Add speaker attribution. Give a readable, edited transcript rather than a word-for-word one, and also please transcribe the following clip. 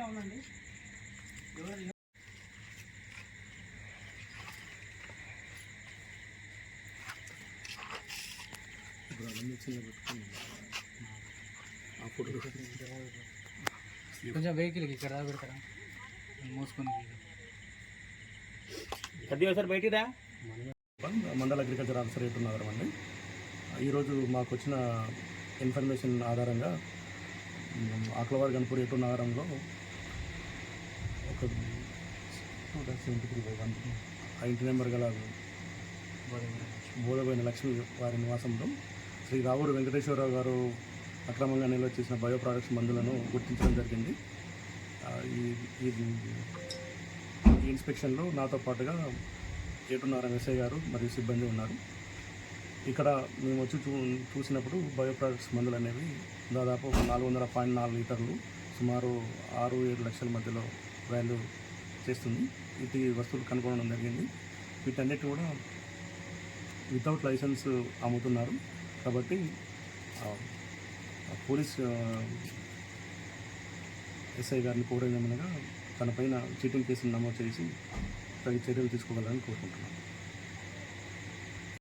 Speaker 1: ఉండండి.
Speaker 2: కొంచెం వెహికల్కి ఇక్కడ రా పెడతారా మోసుకొని
Speaker 3: సార్ బయటికి రా.
Speaker 4: మండల అగ్రికల్చర్ ఆఫీసర్ ఏటున్నగరం అండి. ఈరోజు మాకు వచ్చిన ఇన్ఫర్మేషన్ ఆధారంగా ఆక్లవారి గణపూర్ ఏటున్నగరంలో ఒక 273/1 ఆ ఇంటి నెంబర్ గల బోధబోయిన లక్ష్మి వారి నివాసంలో శ్రీ రావూరు వెంకటేశ్వరరావు గారు అక్రమంగా నిల్వ చేసిన బయో ప్రొడక్ట్స్ మందులను గుర్తించడం జరిగింది. ఈ ఇన్స్పెక్షన్లో నాతో పాటుగా ఏటున్నగరం ఎస్ఐ గారు మరియు సిబ్బంది ఉన్నారు. ఇక్కడ మేము వచ్చి చూసినప్పుడు బయో ప్రొడక్ట్స్ మందులు అనేవి దాదాపు 400.4 లీటర్లు సుమారు 6-7 లక్షల మధ్యలో వాల్యూ చేస్తుంది. ఇటు వస్తువులు కనుగొనడం జరిగింది. వీటన్నిటి కూడా వితౌట్ లైసెన్స్ అమ్ముతున్నారు. కాబట్టి పోలీస్ ఎస్ఐ గారిని కోరేదేమనగా తనపైన చీటింగ్ కేసును నమోదు చేసి తగిన చర్యలు తీసుకోవాలని కోరుకుంటున్నాను.